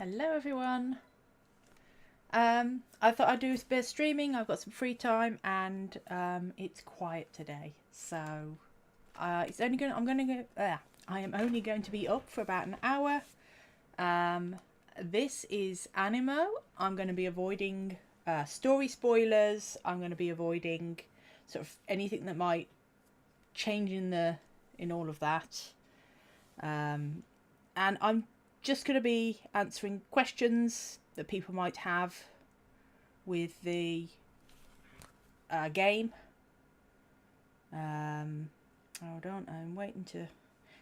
Hello everyone. I thought I'd do a bit of streaming. I've got some free time and it's quiet today, so it's only going. I am only going to be up for about an hour. This is Aniimo. I'm going to be avoiding story spoilers. I'm going to be avoiding sort of anything that might change in all of that. And I'm just going to be answering questions that people might have with the game. Hold on, I'm waiting to...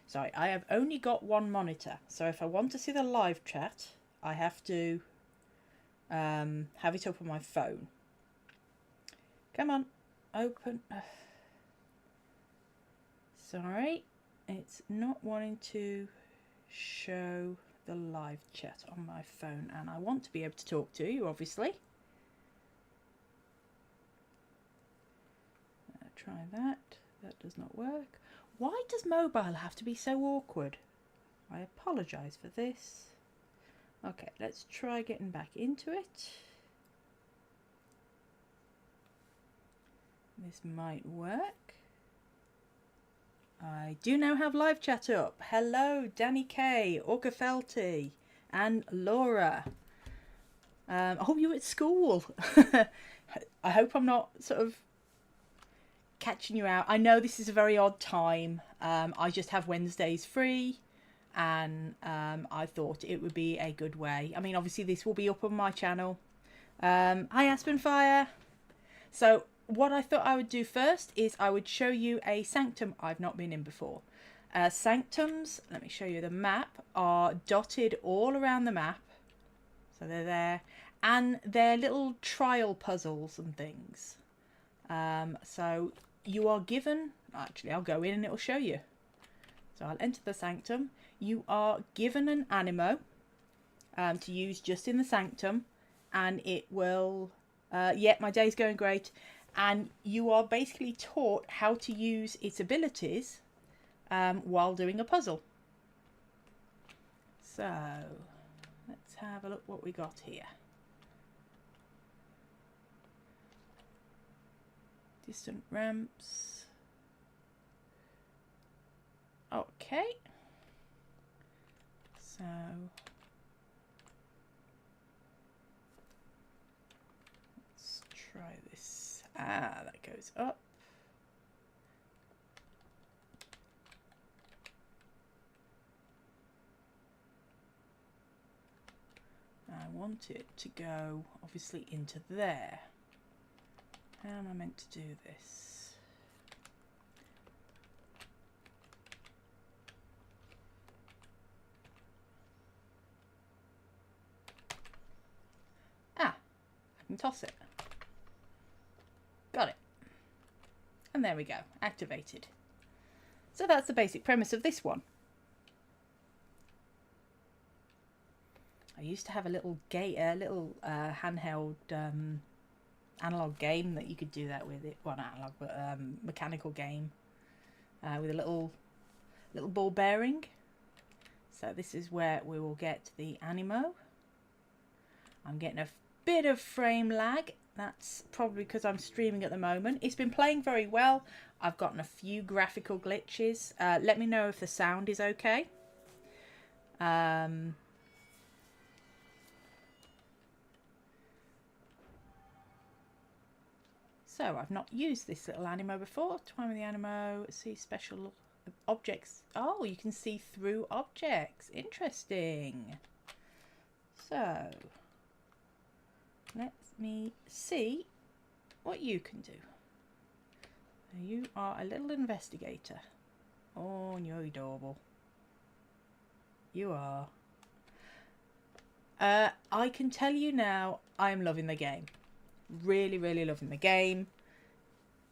Sorry, I have only got one monitor, so if I want to see the live chat, I have to have it up on my phone. Come on, open. Sorry, it's not wanting to show the live chat on my phone, and I want to be able to talk to you, obviously. Try that. That does not work. Why does mobile have to be so awkward? I apologise for this. Okay, let's try getting back into it. This might work. I do now have live chat up. Hello, Danny K, Orca Felty, and Laura. Oh, you're at school. I hope I'm not sort of catching you out. I know this is a very odd time. I just have Wednesdays free, and I thought it would be a good way. I mean, obviously this will be up on my channel. Hi, Aspenfire. So what I thought I would do first is I would show you a sanctum I've not been in before. Sanctums, let me show you the map, are dotted all around the map. So they're there. And they're little trial puzzles and things. So you are given... Actually, I'll go in and it'll show you. So I'll enter the sanctum. You are given an Aniimo to use just in the sanctum. And it will... yeah, my day's going great. And you are basically taught how to use its abilities while doing a puzzle. So, let's have a look what we got here. Distant ramps. Okay. So... let's try this. Ah, that goes up. I want it to go, obviously, into there. How am I meant to do this? Ah, I can toss it. Got it. And there we go, activated. So that's the basic premise of this one. I used to have a little handheld analog game that you could do that with. It well, not analog, but mechanical game with a little ball bearing. So this is where we will get the Aniimo. I'm getting a bit of frame lag. That's probably because I'm streaming at the moment. It's been playing very well. I've gotten a few graphical glitches. Let me know if the sound is okay. So I've not used this little Aniimo before. Time with the Aniimo. See special objects. Oh, you can see through objects. Interesting. So let me see what you can do. You are a little investigator. Oh, you're adorable. You are. I can tell you now, I am loving the game. Really, really loving the game.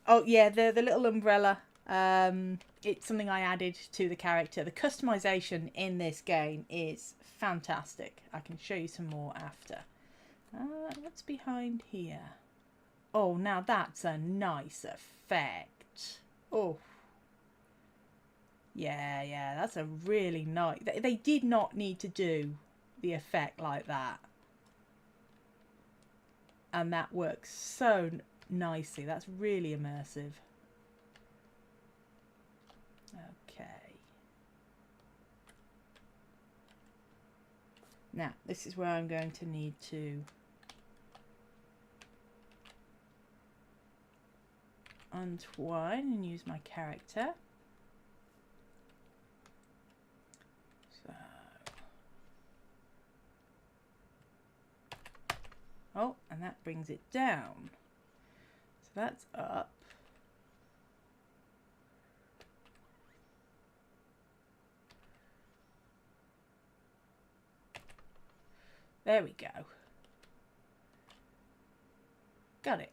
Oh yeah, the little umbrella. It's something I added to the character. The customization in this game is fantastic. I can show you some more after. What's behind here? Oh, now that's a nice effect. Oh. Yeah, that's a really nice... They did not need to do the effect like that. And that works so nicely. That's really immersive. Okay. Now, this is where I'm going to need to untwine and use my character. So, oh, and that brings it down. So that's up. There we go. Got it.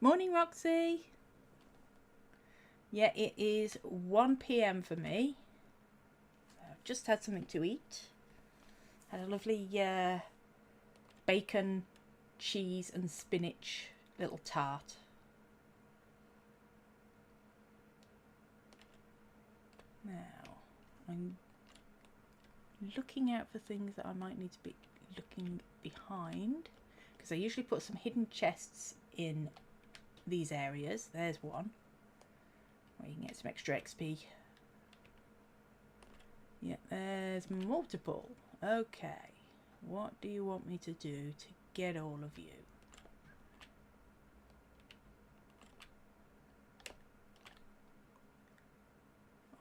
Morning, Roxy. Yeah, it is 1 p.m. for me. I've just had something to eat. Had a lovely bacon, cheese and spinach little tart. Now, I'm looking out for things that I might need to be looking behind, because I usually put some hidden chests in these areas. There's one where you can get some extra XP. Yeah, there's multiple. Okay, what do you want me to do to get all of you?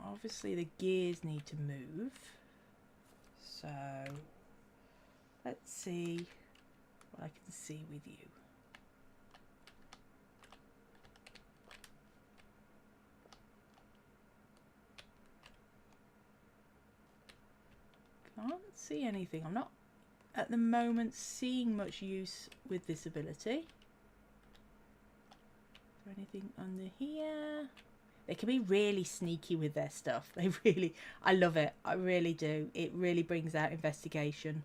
Obviously the gears need to move, so let's see what I can see with you. Can't see anything. I'm not at the moment seeing much use with this ability. Is there anything under here? They can be really sneaky with their stuff. They really, I love it. I really do. It really brings out investigation.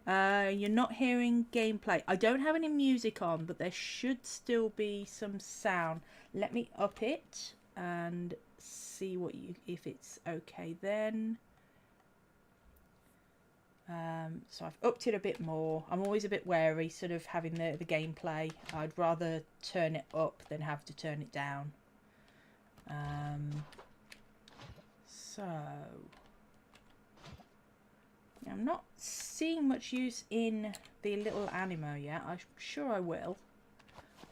You're not hearing gameplay. I don't have any music on, but there should still be some sound. Let me up it and see what if it's okay then. So I've upped it a bit more. I'm always a bit wary sort of having the gameplay. I'd rather turn it up than have to turn it down. So I'm not seeing much use in the little Aniimo yet. I'm sure I will.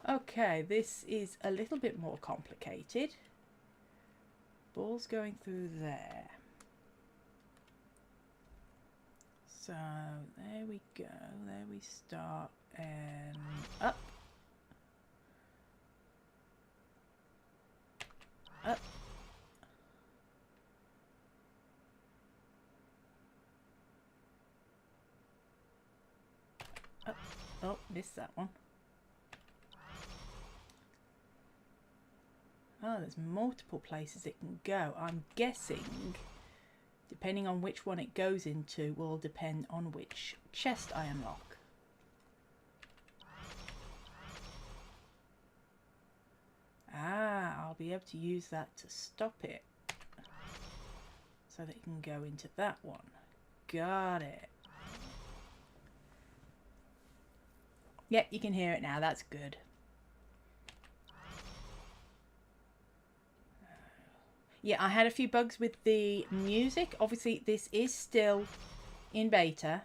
Okay, this is a little bit more complicated. Ball's going through there. So there we go. There we start and up. Up. Up. Oh, missed that one. Oh, there's multiple places it can go. I'm guessing, depending on which one it goes into, will depend on which chest I unlock. Ah, I'll be able to use that to stop it, so that it can go into that one. Got it. Yep, you can hear it now. That's good. Yeah, I had a few bugs with the music. Obviously, this is still in beta.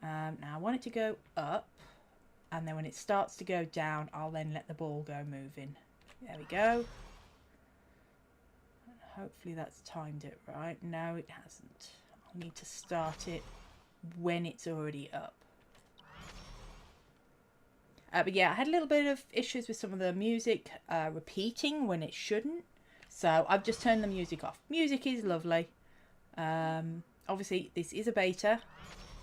Now, I want it to go up, and then when it starts to go down, I'll then let the ball go moving. There we go. Hopefully that's timed it right. No, it hasn't. I'll need to start it when it's already up. But yeah, I had a little bit of issues with some of the music repeating when it shouldn't. So I've just turned the music off. Music is lovely. Obviously, this is a beta.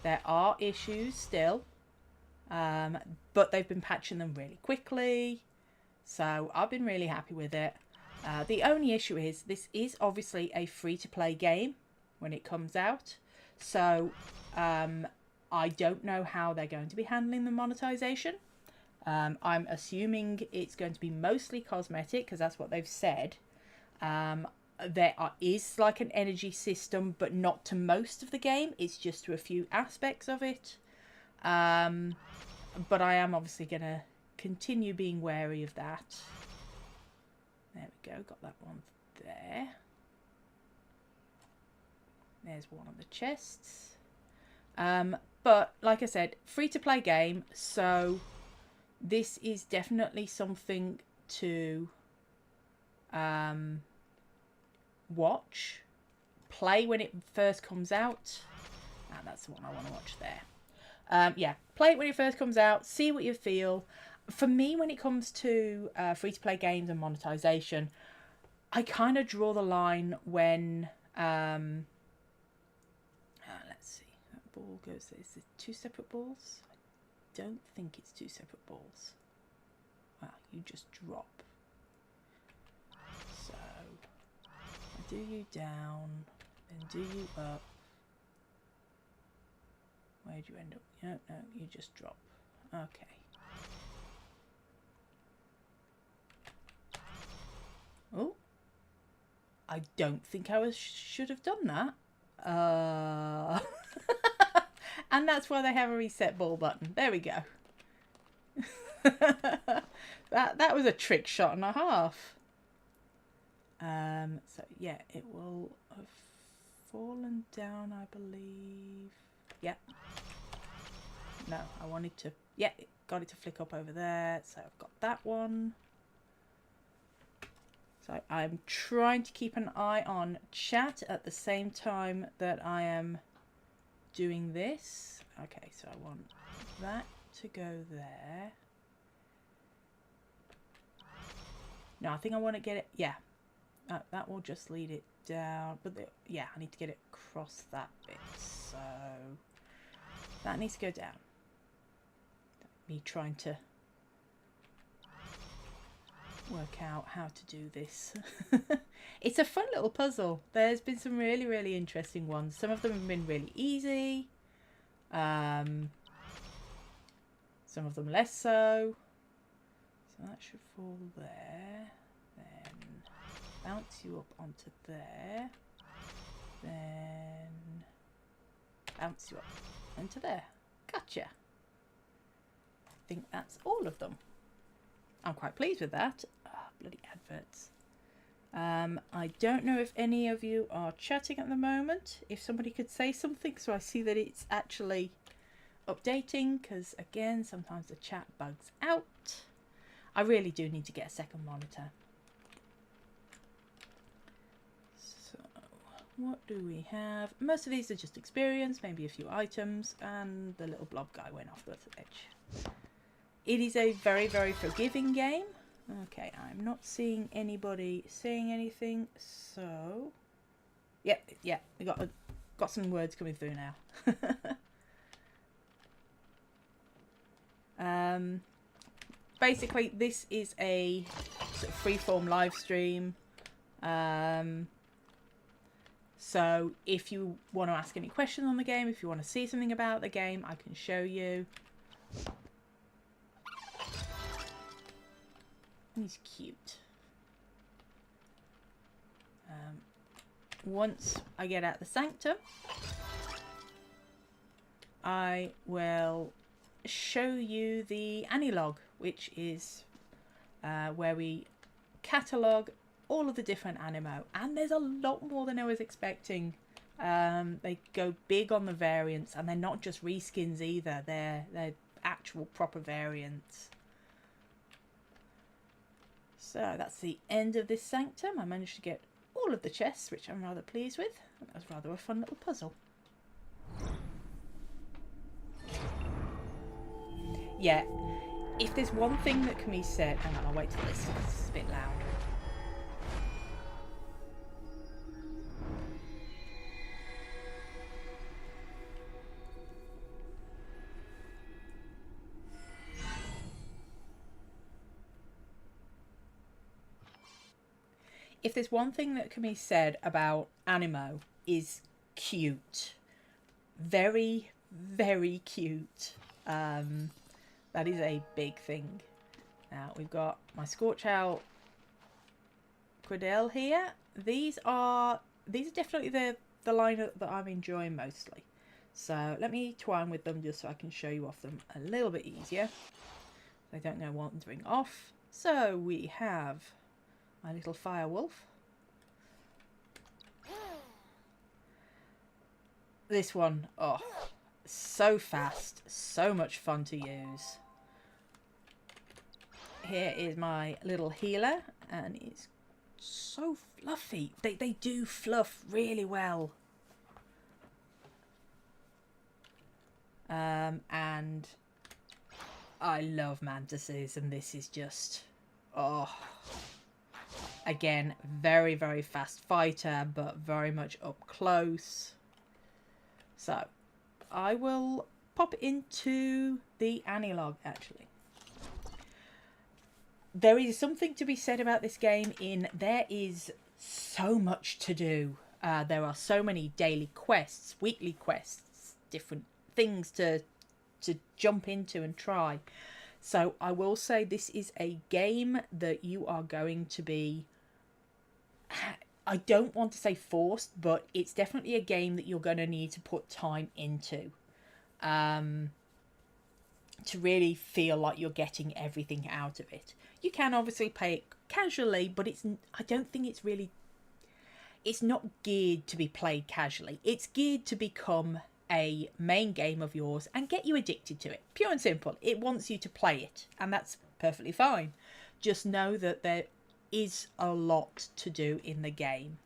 There are issues still. But they've been patching them really quickly. So I've been really happy with it. The only issue is this is obviously a free-to-play game when it comes out. So I don't know how they're going to be handling the monetization. I'm assuming it's going to be mostly cosmetic because that's what they've said. Is like an energy system, but not to most of the game. It's just to a few aspects of it. But I am obviously going to continue being wary of that. There we go. Got that one there. There's one of the chests. But like I said, free-to-play game, so this is definitely something to watch, play when it first comes out. And that's the one I want to watch there. Yeah, play it when it first comes out, see what you feel. For me, when it comes to free-to-play games and monetization, I kind of draw the line when... let's see, that ball goes there. Is it 2 separate balls? I don't think it's 2 separate balls. Wow, you just drop. So, I do you down, then do you up. Where'd you end up? No, you just drop. Okay. Oh, I don't think I should have done that. And that's why they have a reset ball button. There we go. that was a trick shot and a half. So yeah, it will have fallen down, I believe. Yeah. No, I wanted to. Yeah, got it to flick up over there. So I've got that one. So I'm trying to keep an eye on chat at the same time that I am doing this. Okay, so I want that to go there. No, I think I want to get it. Yeah, that will just lead it down. But yeah, I need to get it across that bit. So that needs to go down. Me trying to work out how to do this. It's a fun little puzzle. There's been some really, really interesting ones. Some of them have been really easy. Some of them less so. So that should fall there. Then bounce you up onto there. Then bounce you up into there. Gotcha. I think that's all of them. I'm quite pleased with that. Oh, bloody adverts. I don't know if any of you are chatting at the moment. If somebody could say something so I see that it's actually updating, because again, sometimes the chat bugs out. I really do need to get a second monitor. So, what do we have? Most of these are just experience, maybe a few items, and the little blob guy went off the edge. It is a very, very forgiving game. Okay, I'm not seeing anybody saying anything, so... Yep, yeah, we got some words coming through now. Basically, this is a sort of freeform live stream. So if you want to ask any questions on the game, if you want to see something about the game, I can show you. He's cute. Once I get out the sanctum, I will show you the Anilog, which is where we catalogue all of the different Aniimo. And there's a lot more than I was expecting. They go big on the variants, and they're not just reskins either. They're actual proper variants. So that's the end of this sanctum. I managed to get all of the chests, which I'm rather pleased with. That was rather a fun little puzzle. Yeah, if there's one thing that can be said... Hang on, I'll wait till this is a bit loud. If there's one thing that can be said about Aniimo, is cute. Very, very cute. That is a big thing. Now we've got my Scorch Owl Quadell here. These are definitely the line that I'm enjoying mostly. So let me twine with them just so I can show you off them a little bit easier. I don't know what to bring off. So we have my little fire wolf. This one, oh, so fast, so much fun to use. Here is my little healer, and it's so fluffy. They do fluff really well. And I love mantises, and this is just, oh, again, very, very fast fighter, but very much up close. So I will pop into the Anilog actually. There is something to be said about this game in there is so much to do. There are so many daily quests, weekly quests, different things to jump into and try. So I will say this is a game that you are going to be, I don't want to say forced, but it's definitely a game that you're going to need to put time into to really feel like you're getting everything out of it. You can obviously play it casually, but I don't think it's not geared to be played casually. It's geared to become a main game of yours and get you addicted to it. Pure and simple. It wants you to play it, and that's perfectly fine. Just know that there is a lot to do in the game.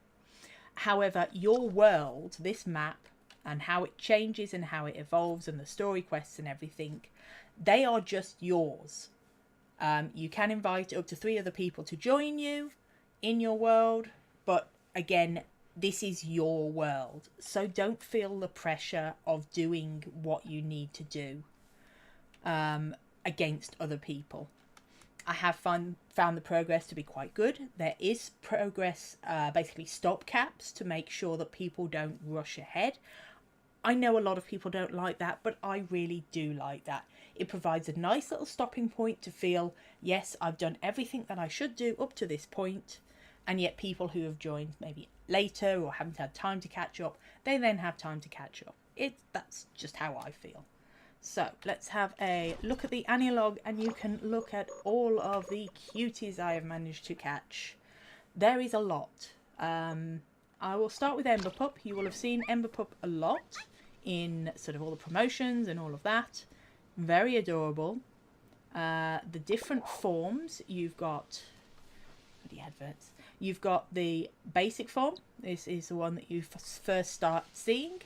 However, your world, this map, and how it changes and how it evolves and the story quests and everything, they are just yours. You can invite up to 3 other people to join you in your world, but again, this is your world, so don't feel the pressure of doing what you need to do against other people. I have found the progress to be quite good. There is progress, basically stop caps to make sure that people don't rush ahead. I know a lot of people don't like that, but I really do like that. It provides a nice little stopping point to feel, yes, I've done everything that I should do up to this point, and yet people who have joined maybe later or haven't had time to catch up, they then have time to catch up. That's just how I feel. So let's have a look at the Anilog, and you can look at all of the cuties I have managed to catch. There is a lot. I will start with Ember Pup. You will have seen Ember Pup a lot in sort of all the promotions and all of that. Very adorable. The different forms, you've got the adverts. You've got the basic form. This is the one that you first start seeing.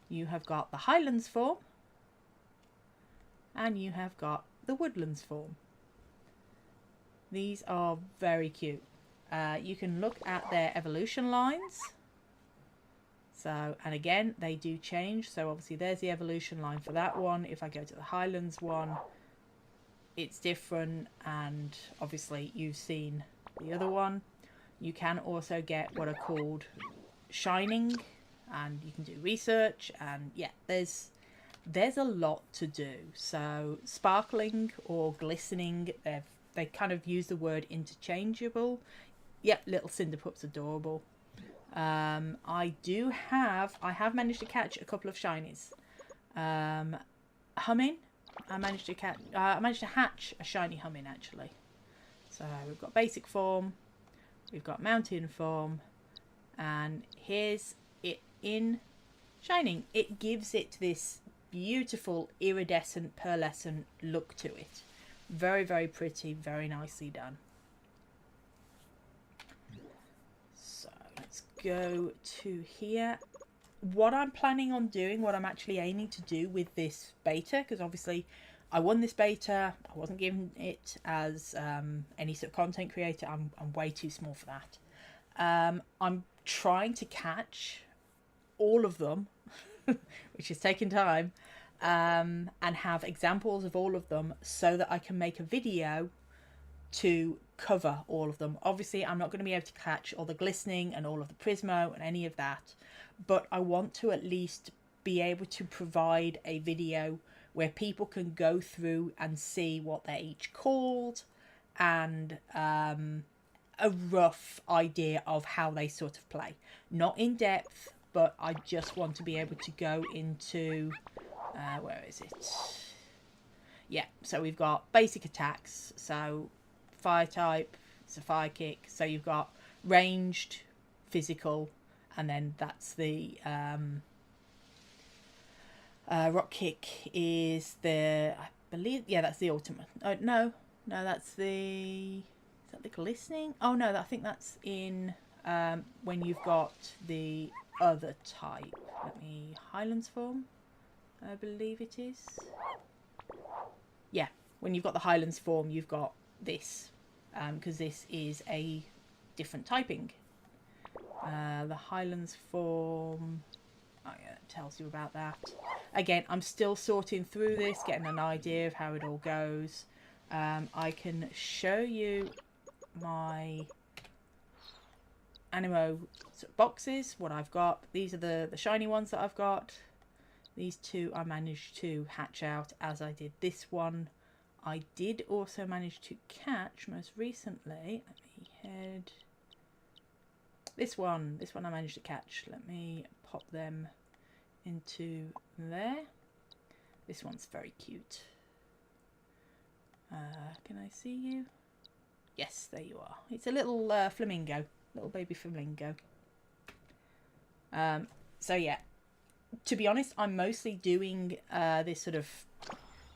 You have got the Highlands form. And you have got the Woodlands form. These are very cute. You can look at their evolution lines. So, and again, they do change. So obviously there's the evolution line for that one. If I go to the Highlands one, it's different. And obviously you've seen the other one. You can also get what are called shining, and you can do research, and yeah, there's a lot to do. So sparkling or glistening, they kind of use the word interchangeable. Yep, little Cinderpup's adorable. I have managed to catch a couple of shinies. Humming, I managed to hatch a shiny Humming actually. So we've got basic form, we've got mountain form, and here's it in shining. It gives it this beautiful iridescent pearlescent look to it. Very, very pretty, very nicely done. So let's go to here. What I'm planning on doing, what I'm actually aiming to do with this beta, because obviously I won this beta, I wasn't given it as any sort of content creator. I'm way too small for that. I'm trying to catch all of them, which is taking time, and have examples of all of them so that I can make a video to cover all of them. Obviously, I'm not going to be able to catch all the glistening and all of the Prismo and any of that, but I want to at least be able to provide a video where people can go through and see what they're each called, and a rough idea of how they sort of play. Not in depth, but I just want to be able to go into, where is it? Yeah, so we've got basic attacks. So fire type, it's a fire kick. So you've got ranged, physical, and then that's the rock kick is the, I believe, yeah, that's the ultimate. Oh, no, that's the, is that the glistening? Oh no, I think that's in when you've got the other type. Let me, Highlands form, I believe it is. Yeah, when you've got the Highlands form, you've got this, because this is a different typing. The Highlands form, oh yeah, it tells you about that. Again, I'm still sorting through this, getting an idea of how it all goes. I can show you my Aniimo boxes, what I've got. These are the shiny ones that I've got. These two I managed to hatch out as I did this one. I did also manage to catch most recently. Let me head. This one I managed to catch. Let me pop them into there. This one's very cute. Can I see you? Yes, there you are. It's a little flamingo, little baby flamingo. So yeah, to be honest, I'm mostly doing this sort of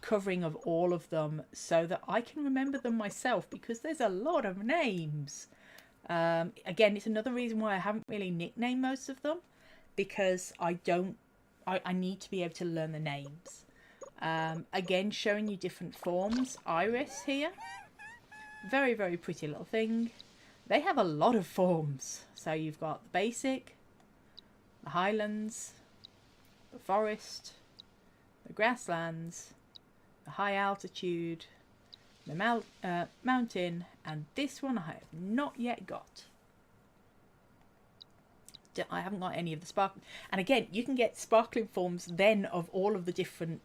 covering of all of them so that I can remember them myself, because there's a lot of names. Again, it's another reason why I haven't really nicknamed most of them, because I need to be able to learn the names. Again, showing you different forms. Iris here, very, very pretty little thing. They have a lot of forms. So you've got the basic, the highlands, the forest, the grasslands, the high altitude, the mountain, and this one I have not yet got. I haven't got any of the sparkling. And again, you can get sparkling forms then of all of the different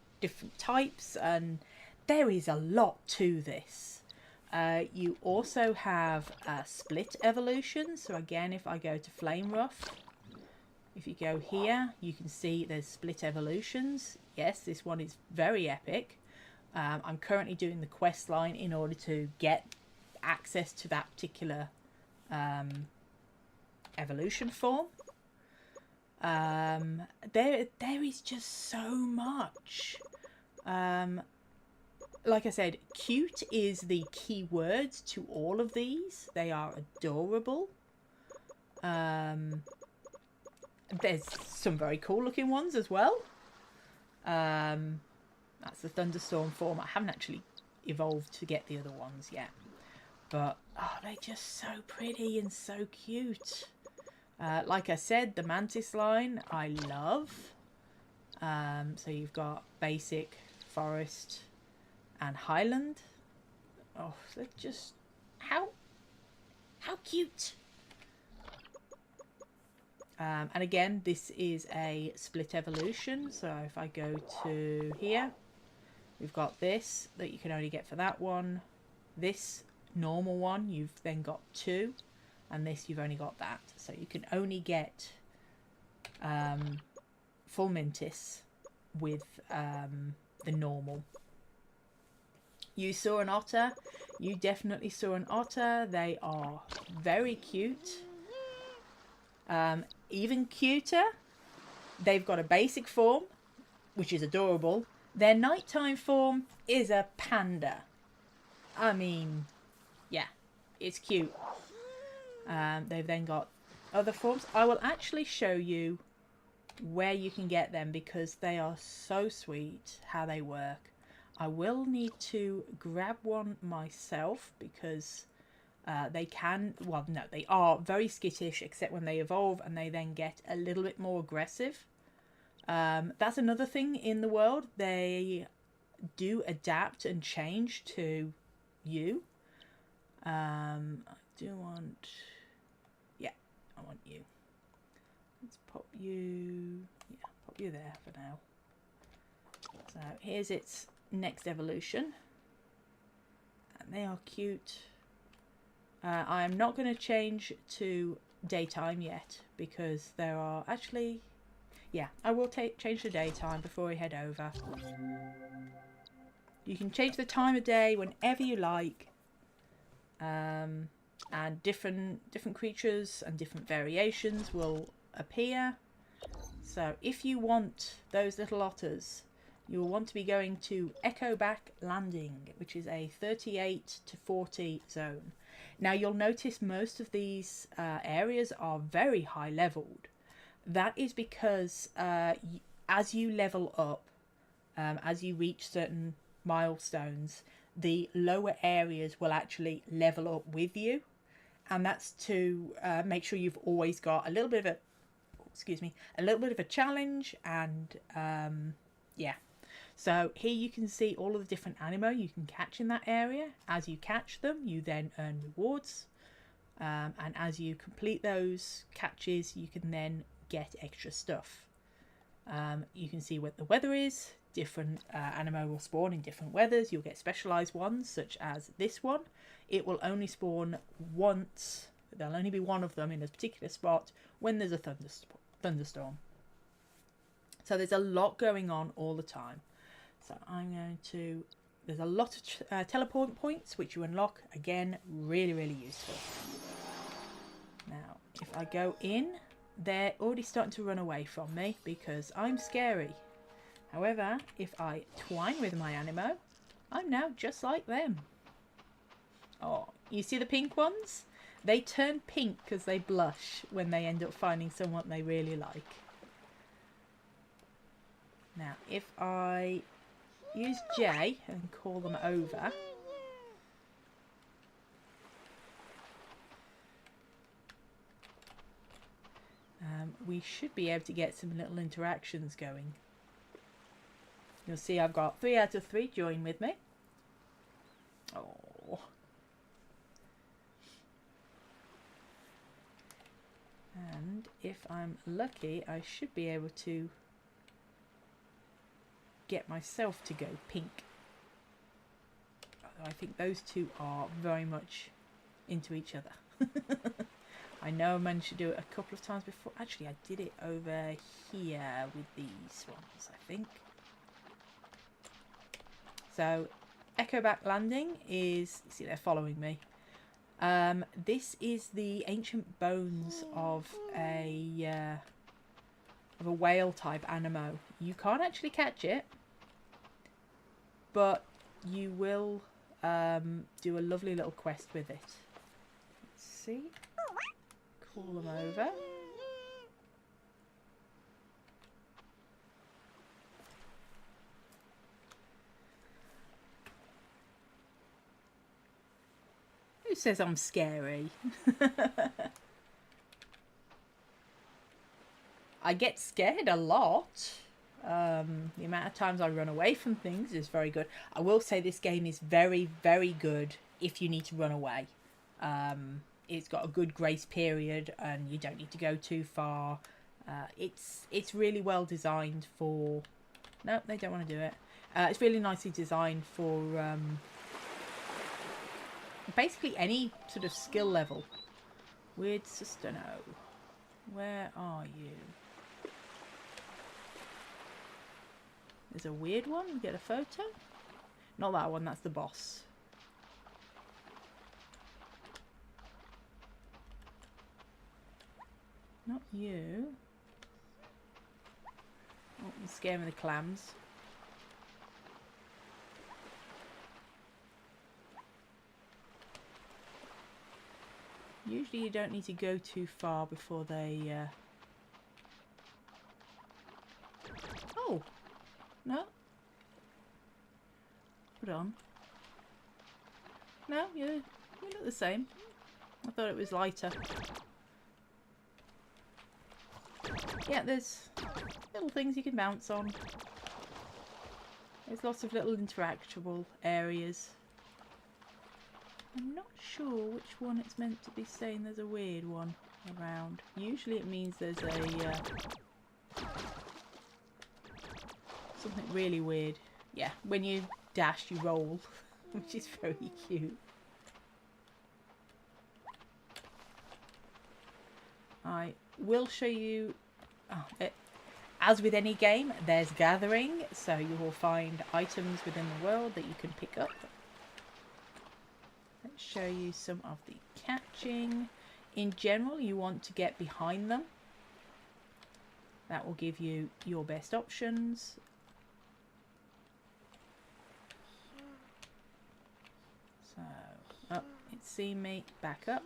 types, and there is a lot to this. You also have split evolution. So again, if I go to Flame Rough, if you go here, you can see there's split evolutions. Yes, this one is very epic. I'm currently doing the quest line in order to get access to that particular evolution form. There is just so much. Like I said, cute is the key word to all of these. They are adorable. There's some very cool looking ones as well. That's the thunderstorm form. I haven't actually evolved to get the other ones yet, but oh, they're just so pretty and so cute. Like I said, the mantis line I love. So you've got basic, forest, and highland. Oh, they're just how cute. And again, this is a split evolution. So if I go to here, we've got this that you can only get for that one. This normal one, you've then got two. And this, you've only got that. So you can only get full Mintis with the normal. You saw an otter. You definitely saw an otter. They are very cute. Even cuter, they've got a basic form, which is adorable. Their nighttime form is a panda. I mean, yeah, it's cute. They've then got other forms. I will actually show you where you can get them, because they are so sweet how they work. I will need to grab one myself, because they can, well, no, they are very skittish, except when they evolve and they then get a little bit more aggressive. That's another thing in the world. They do adapt and change to you. I do want, yeah, I want you. Let's pop you, yeah, pop you there for now. So here's its next evolution. And they are cute. I am not going to change to daytime yet because there are actually... Yeah, I will change to daytime before we head over. You can change the time of day whenever you like. And different creatures and different variations will appear. So if you want those little otters, you will want to be going to Echo Back Landing, which is a 38 to 40 zone. Now you'll notice most of these areas are very high leveled. That is because as you level up, as you reach certain milestones, the lower areas will actually level up with you. And that's to make sure you've always got a little bit of a challenge. And yeah. So here you can see all of the different Aniimo you can catch in that area. As you catch them, you then earn rewards. And as you complete those catches, you can then get extra stuff. You can see what the weather is. Different Aniimo will spawn in different weathers. You'll get specialized ones, such as this one. It will only spawn once. There'll only be one of them in a particular spot when there's a thunderstorm. So there's a lot going on all the time. So I'm going to... There's a lot of teleport points which you unlock. Again, really, really useful. Now, if I go in, they're already starting to run away from me because I'm scary. However, if I twine with my Aniimo, I'm now just like them. Oh, you see the pink ones? They turn pink because they blush when they end up finding someone they really like. Now, if I use J and call them over... we should be able to get some little interactions going. You'll see I've got 3 out of 3 join with me. Oh. And if I'm lucky, I should be able to get myself to go pink. Although I think those two are very much into each other. I know I managed to do it a couple of times before. Actually, I did it over here with these ones, I think. So, Echo Back Landing is... See, they're following me. This is the ancient bones of a whale type Aniimo. You can't actually catch it, but you will do a lovely little quest with it. Let's see. Call them over. Who says I'm scary? I get scared a lot. The amount of times I run away from things is very good. I will say this game is very, very good if you need to run away. It's got a good grace period and you don't need to go too far. It's really well designed for... No, they don't want to do it. It's really nicely designed for basically any sort of skill level. Weird sister, no. Where are you? There's a weird one. Get a photo. Not that one, that's the boss. Not you. Oh, you're scaring the clams. Usually you don't need to go too far before they... Oh! No? Put on. No, you look the same. I thought it was lighter. Yeah, there's little things you can bounce on. There's lots of little interactable areas. I'm not sure which one it's meant to be saying there's a weird one around. Usually it means there's a... Something really weird. Yeah, when you dash, you roll, which is very cute. I will show you, as with any game, there's gathering, so you will find items within the world that you can pick up. Let's show you some of the catching. In general, you want to get behind them. That will give you your best options. So, oh, it's seen me. Back up.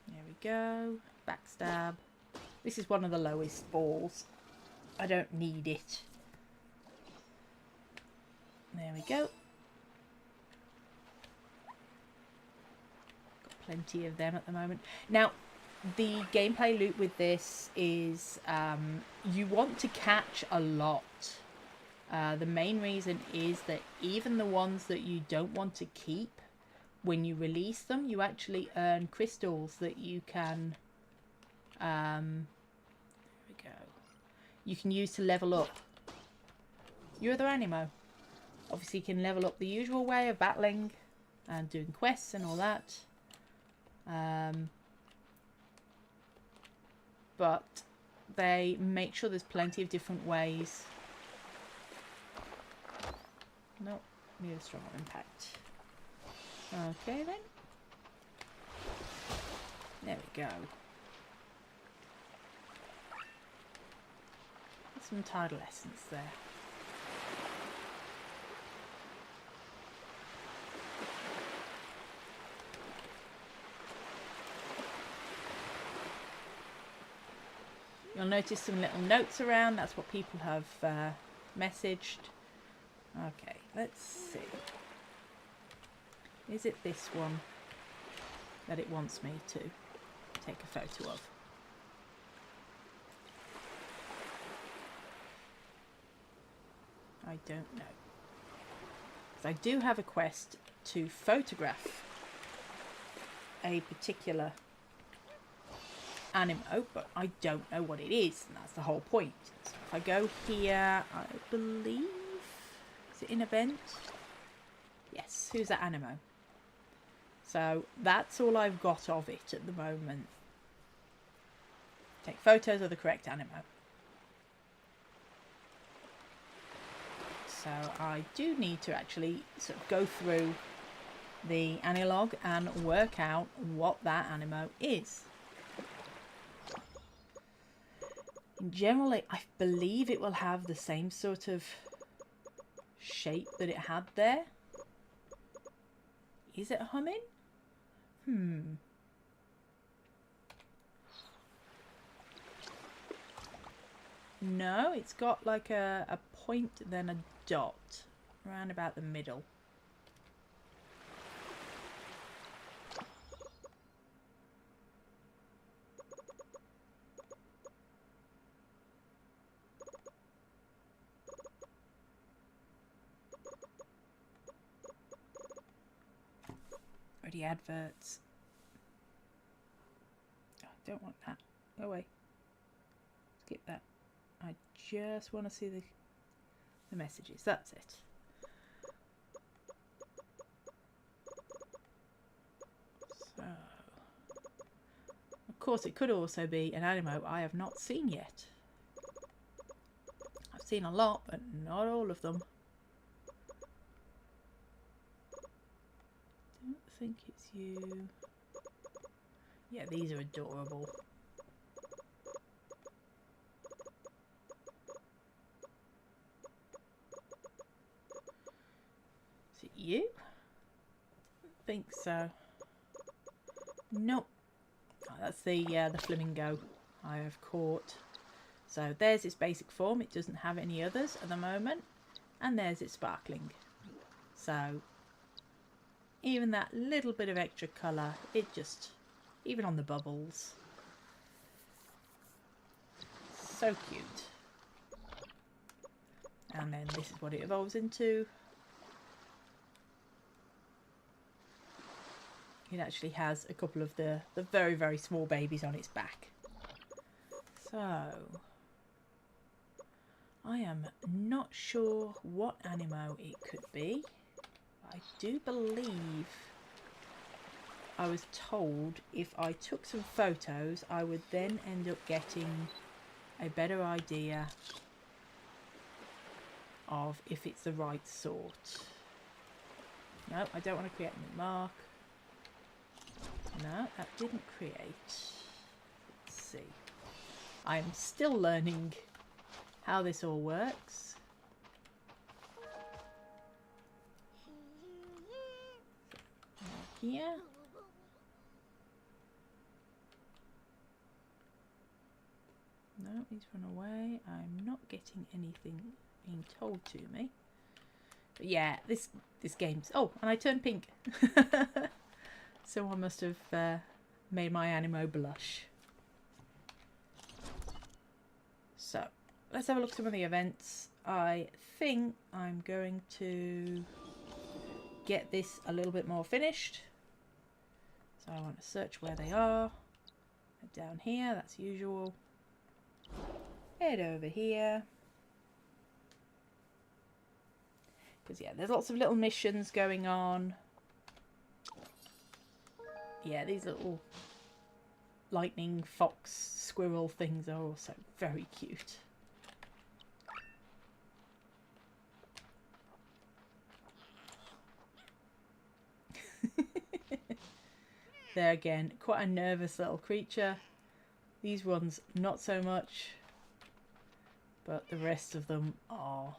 There we go. Backstab. This is one of the lowest balls. I don't need it. There we go. Got plenty of them at the moment. Now, the gameplay loop with this is you want to catch a lot. The main reason is that even the ones that you don't want to keep, when you release them, you actually earn crystals that you can there we go. You can use to level up your other Aniimo. Obviously you can level up the usual way of battling and doing quests and all that. But they make sure there's plenty of different ways. Nope, need a stronger impact. Okay then. There we go. Some tidal essence there. You'll notice some little notes around. That's what people have messaged. Okay, let's see. Is it this one that it wants me to take a photo of? I don't know. Because I do have a quest to photograph a particular Aniimo, but I don't know what it is, and that's the whole point. So if I go here, I believe... Is it in event? Yes, who's that Aniimo? So that's all I've got of it at the moment. Take photos of the correct Aniimo. So I do need to actually sort of go through the Anilog and work out what that Aniimo is. Generally, I believe it will have the same sort of shape that it had there. Is it humming? No, it's got like a point, then a dot around about the middle. Already adverts. Oh, I don't want that. Go away. Skip that. I just want to see the messages. That's it. So, of course, it could also be an Aniimo I have not seen yet. I've seen a lot, but not all of them. Don't think it's you. Yeah, these are adorable. Is it you? I think so. Nope. Oh, that's the flamingo I have caught. So there's its basic form. It doesn't have any others at the moment. And there's its sparkling. So even that little bit of extra colour, it just, even on the bubbles. So cute. And then this is what it evolves into. It actually has a couple of the very, very small babies on its back. So, I am not sure what Aniimo it could be. I do believe I was told if I took some photos, I would then end up getting a better idea of if it's the right sort. No, I don't want to create a new mark. No, that didn't create. Let's see. I'm still learning how this all works. Here. No, he's run away. I'm not getting anything being told to me. But yeah, this game's... Oh, and I turned pink. Someone must have made my Aniimo blush. So, let's have a look at some of the events. I think I'm going to get this a little bit more finished. So I want to search where they are. Down here, that's usual. Head over here. Because yeah, there's lots of little missions going on. Yeah, these little lightning fox squirrel things are also very cute. There again, quite a nervous little creature. These ones not so much, but the rest of them are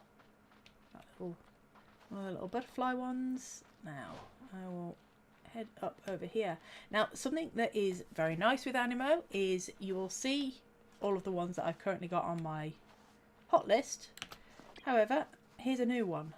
one of the little butterfly ones. Now I will head up over here. Now something that is very nice with Aniimo is you will see all of the ones that I've currently got on my hot list. However, here's a new one.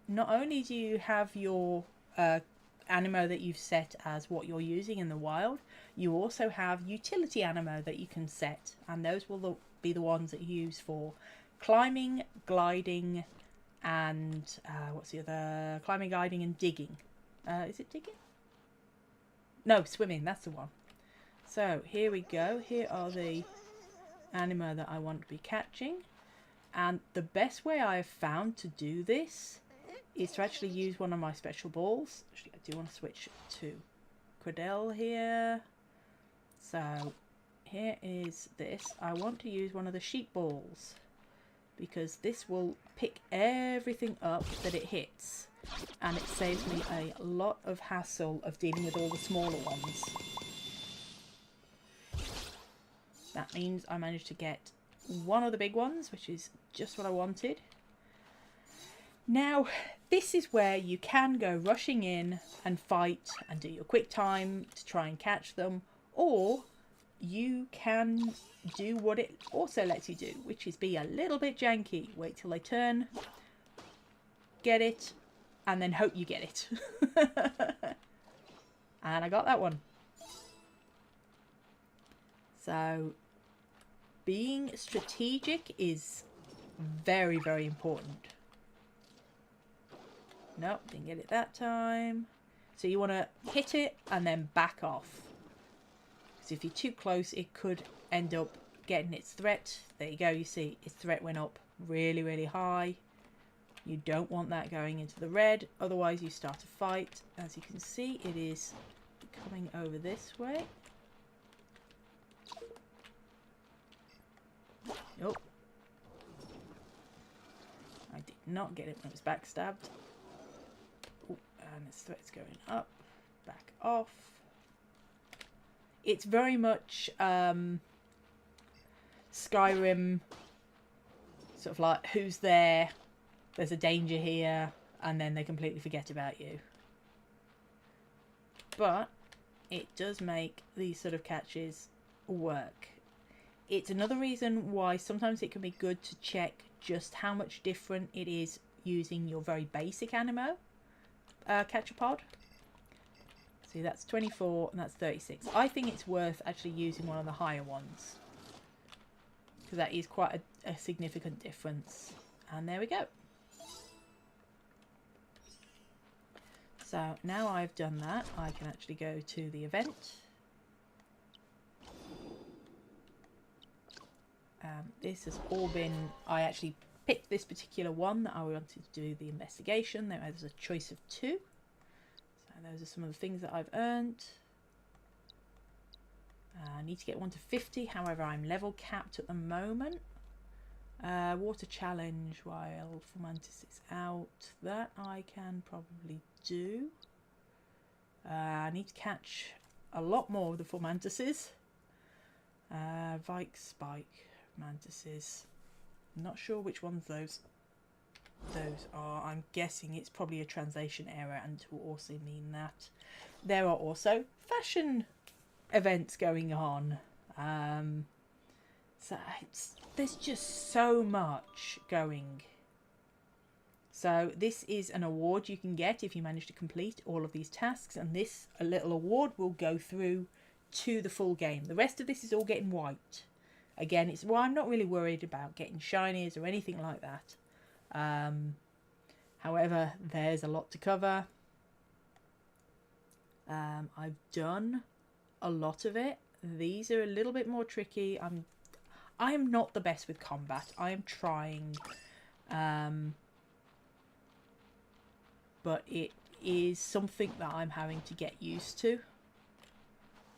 Not only do you have your Aniimo that you've set as what you're using in the wild, you also have utility Aniimo that you can set, and those will be the ones that you use for climbing, gliding, and what's the other? Climbing, gliding, and digging. Is it digging? No, swimming, that's the one. So here we go. Here are the Aniimo that I want to be catching, and the best way I have found to do this is to actually use one of my special balls. Actually, I do want to switch to Cradell here. So here is this. I want to use one of the sheep balls because this will pick everything up that it hits, and it saves me a lot of hassle of dealing with all the smaller ones. That means I managed to get one of the big ones, which is just what I wanted. Now, this is where you can go rushing in and fight and do your quick time to try and catch them, or you can do what it also lets you do, which is be a little bit janky. Wait till they turn, get it, and then hope you get it. And I got that one. So, being strategic is very, very important. Nope, didn't get it that time. So you want to hit it and then back off. Because if you're too close, it could end up getting its threat. There you go, you see its threat went up really, really high. You don't want that going into the red, otherwise you start a fight. As you can see, it is coming over this way. Oh. I did not get it when it was backstabbed. And its threat's going up, back off. It's very much Skyrim, sort of like, who's there, there's a danger here, and then they completely forget about you. But it does make these sort of catches work. It's another reason why sometimes it can be good to check just how much different it is using your very basic Aniimo catch a pod. See, that's 24 and that's 36. I think it's worth actually using one of the higher ones, because that is quite a significant difference. And there we go. So now I've done that, I can actually go to the event. This has all been, I actually picked this particular one that I wanted to do the investigation. There was a choice of 2. So those are some of the things that I've earned. I need to get 1 to 50. However, I'm level capped at the moment. Water challenge while Formantis is out. That I can probably do. I need to catch a lot more of the Formantises. Vike, Spike, Mantises. I'm not sure which ones those are. I'm guessing it's probably a translation error, and to also mean that there are also fashion events going on. So there's just so much going. So this is an award you can get if you manage to complete all of these tasks, and this a little award will go through to the full game. The rest of this is all getting white. Again, it's why I'm not really worried about getting shinies or anything like that. However, there's a lot to cover. I've done a lot of it. These are a little bit more tricky. I am not the best with combat. I am trying. But it is something that I'm having to get used to.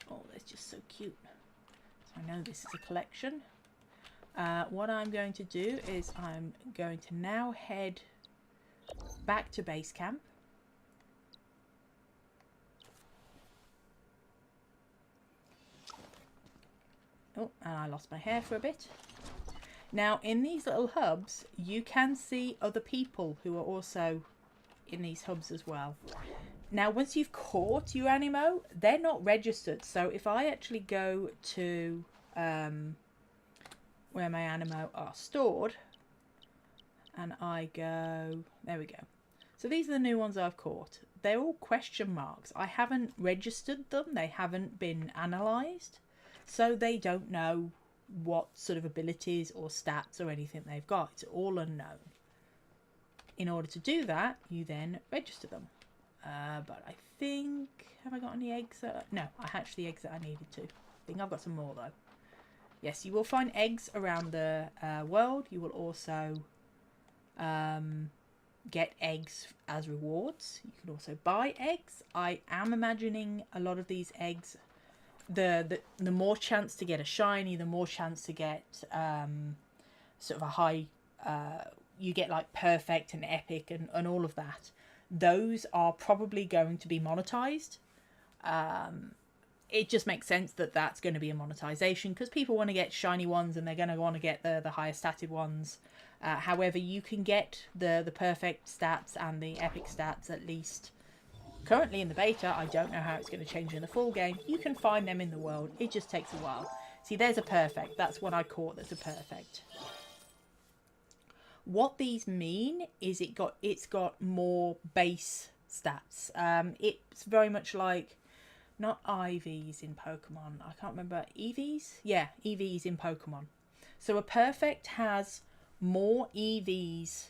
Oh, that's just so cute. So I know this is a collection. What I'm going to do is I'm going to now head back to base camp. Oh, and I lost my hair for a bit. Now, in these little hubs, you can see other people who are also in these hubs as well. Now, once you've caught your Aniimo, they're not registered. So if I actually go to where my Aniimo are stored, and I go, there we go. So these are the new ones I've caught. They're all question marks. I haven't registered them. They haven't been analysed. So they don't know what sort of abilities or stats or anything they've got. It's all unknown. In order to do that, you then register them. But I think, have I got any eggs? No, I hatched the eggs that I needed to. I think I've got some more though. Yes, you will find eggs around the world. You will also get eggs as rewards. You can also buy eggs. I am imagining a lot of these eggs, the more chance to get a shiny, the more chance to get sort of a high, you get like perfect and epic and all of that. Those are probably going to be monetized. It just makes sense that that's going to be a monetization because people want to get shiny ones and they're going to want to get the higher statted ones. However, you can get the perfect stats and the epic stats at least. Currently in the beta, I don't know how it's going to change in the full game. You can find them in the world. It just takes a while. See, there's a perfect. That's what I caught. That's a perfect. What these mean is it's got more base stats. It's very much like, not IVs in Pokemon. I can't remember. EVs? Yeah, EVs in Pokemon. So a perfect has more EVs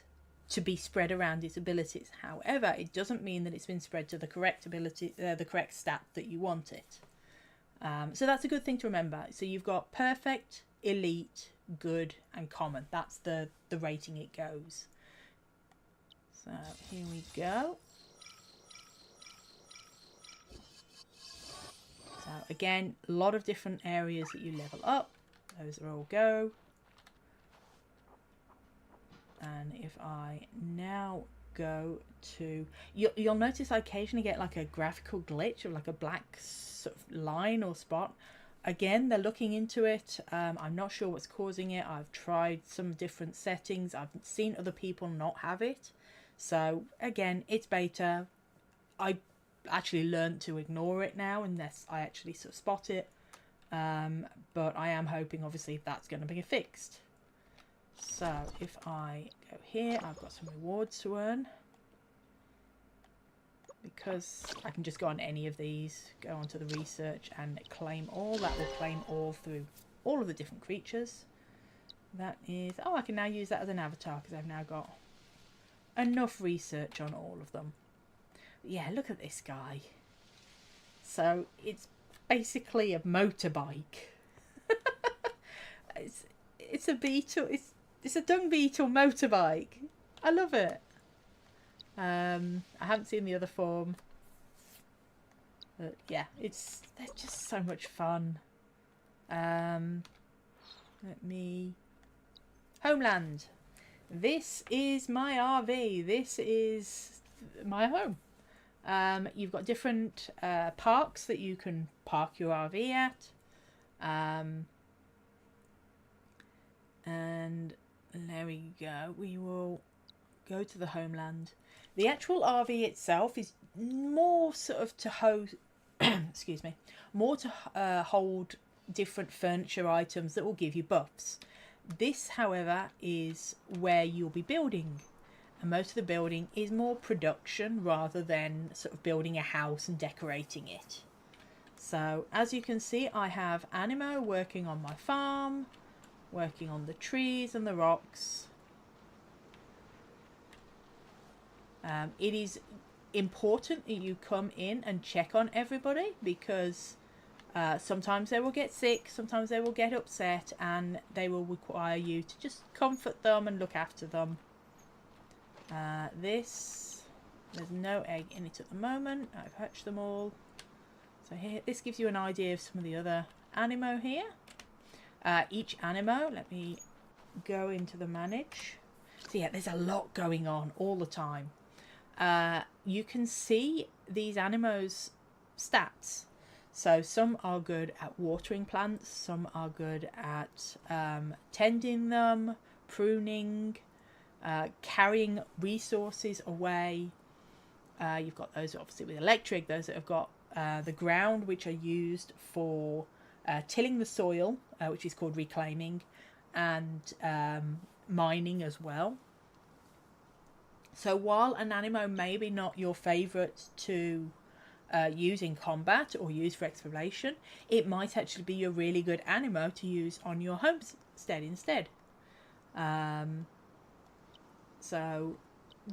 to be spread around its abilities. However, it doesn't mean that it's been spread to the correct ability, the correct stat that you want it. So that's a good thing to remember. So you've got perfect, elite, good, and common. That's the rating it goes. So here we go. So again, a lot of different areas that you level up. Those are all go. And if I now go to, you'll notice I occasionally get like a graphical glitch of like a black sort of line or spot. Again, they're looking into it. I'm not sure what's causing it. I've tried some different settings. I've seen other people not have it. So again, it's beta. I actually learned to ignore it now unless I actually sort of spot it. But I am hoping obviously that's going to be fixed. So if I go here, I've got some rewards to earn. Because I can just go on any of these, go onto the research and claim all. That will claim all through all of the different creatures. That is, oh, I can now use that as an avatar because I've now got enough research on all of them. But yeah, look at this guy. So it's basically a motorbike. It's a beetle. It's a dung beetle motorbike. I love it. I haven't seen the other form. But yeah, they're just so much fun. Let me... Homeland. This is my RV. This is my home. You've got different parks that you can park your RV at. And there we go. We will go to the Homeland. The actual RV itself is more sort of to excuse me, more to hold different furniture items that will give you buffs. This, however, is where you'll be building, and most of the building is more production rather than sort of building a house and decorating it. So as you can see, I have Aniimo working on my farm, working on the trees and the rocks. It is important that you come in and check on everybody, because sometimes they will get sick, sometimes they will get upset, and they will require you to just comfort them and look after them. There's no egg in it at the moment. I've hatched them all. So here, this gives you an idea of some of the other Aniimo here. Each Aniimo, let me go into the manage. So yeah, there's a lot going on all the time. You can see these Aniimo's stats. So some are good at watering plants, some are good at tending them, pruning, carrying resources away. You've got those obviously with electric, those that have got the ground, which are used for tilling the soil, which is called reclaiming, and mining as well. So while an Aniimo may be not your favourite to use in combat or use for exploration, it might actually be a really good Aniimo to use on your homestead instead. So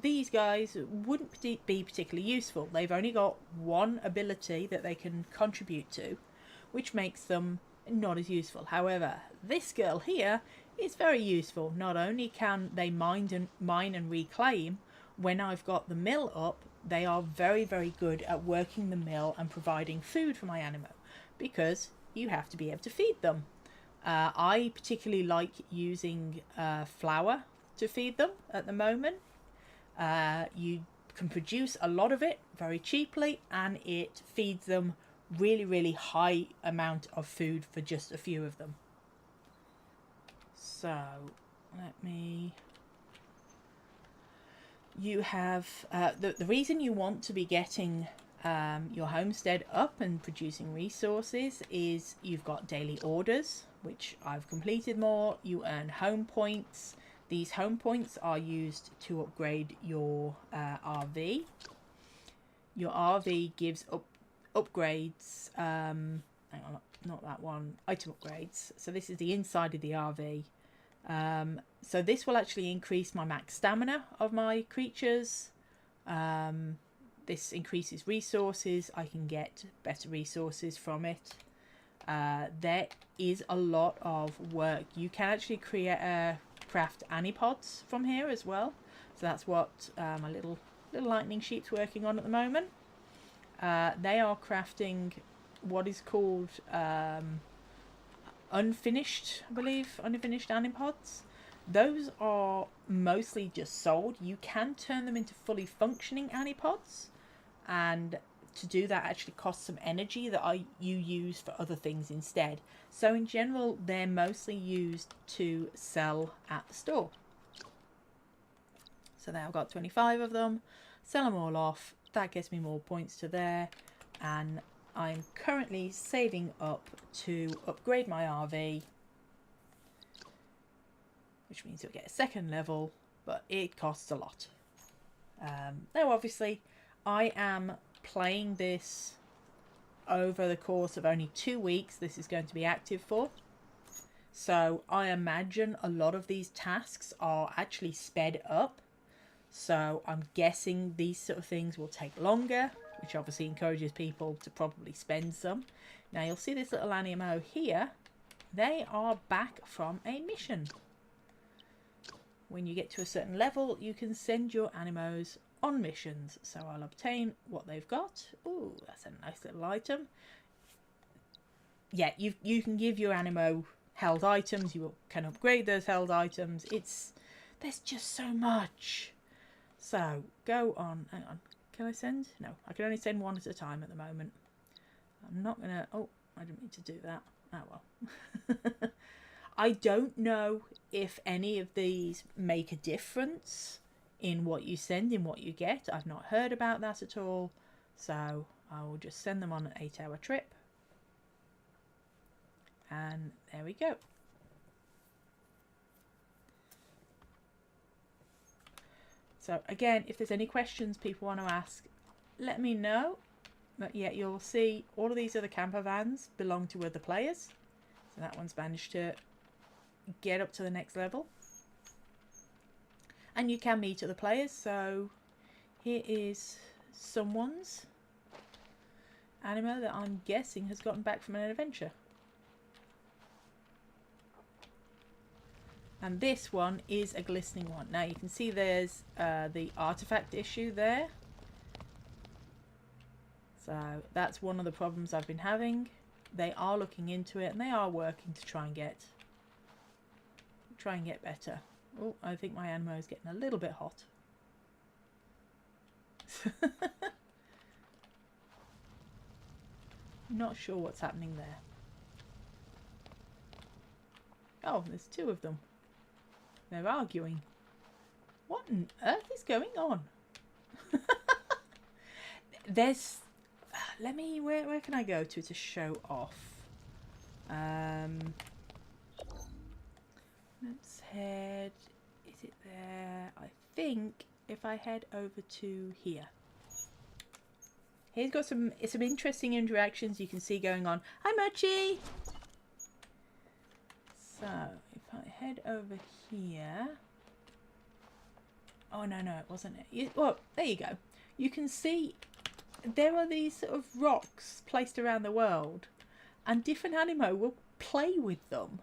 these guys wouldn't be particularly useful. They've only got one ability that they can contribute to, which makes them not as useful. However, this girl here is very useful. Not only can they mine and reclaim, when I've got the mill up, they are very, very good at working the mill and providing food for my Aniimo, because you have to be able to feed them. I particularly like using flour to feed them at the moment. You can produce a lot of it very cheaply, and it feeds them really, really high amount of food for just a few of them. So let me... You have the reason you want to be getting your homestead up and producing resources is you've got daily orders, which I've completed more. You earn home points. These home points are used to upgrade your RV. Your RV gives upgrades. Hang on, not that one. Item upgrades. So this is the inside of the RV. So this will actually increase my max stamina of my creatures. This increases resources. I can get better resources from it. There is a lot of work. You can actually craft anipods from here as well. So that's what my little lightning sheep's working on at the moment. They are crafting what is called unfinished anipods. Those are mostly just sold. You can turn them into fully functioning anipods, and to do that actually costs some energy that you use for other things instead. So in general, they're mostly used to sell at the store. So now I've got 25 of them. Sell them all off. That gets me more points to there, and I'm currently saving up to upgrade my RV, which means you'll get a second level, but it costs a lot. Now obviously I am playing this over the course of only 2 weeks. This is going to be active for, so I imagine a lot of these tasks are actually sped up, so I'm guessing these sort of things will take longer, which obviously encourages people to probably spend some. Now you'll see this little Aniimo here. They are back from a mission. when you get to a certain level, you can send your Animos on missions. So I'll obtain what they've got. Oh, that's a nice little item. Yeah, you can give your Animo held items. You can upgrade those held items. There's just so much. So go on. Hang on. Can I send? No, I can only send one at a time at the moment. I'm not gonna. Oh, I didn't mean to do that. Oh well. I don't know if any of these make a difference in what you send, in what you get. I've not heard about that at all. So I will just send them on an 8-hour trip. And there we go. So again, if there's any questions people want to ask, let me know. But yeah, you'll see all of these other camper vans belong to other players. So that one's managed to get up to the next level. And you can meet other players. So here is someone's Animo that I'm guessing has gotten back from an adventure. And this one is a glistening one. Now you can see there's the artifact issue there. So that's one of the problems I've been having. They are looking into it and they are working to try and get better. Oh, I think my Animo is getting a little bit hot. Not sure what's happening there. Oh, there's two of them. They're arguing. What on earth is going on? There's... Let me... Where can I go to show off? Let's head... Is it there? I think if I head over to here. Here's got some interesting interactions you can see going on. Hi, Mochi! So, if I head over here... Oh, no, it wasn't it. Well, there you go. You can see there are these sort of rocks placed around the world, and different Animo will play with them.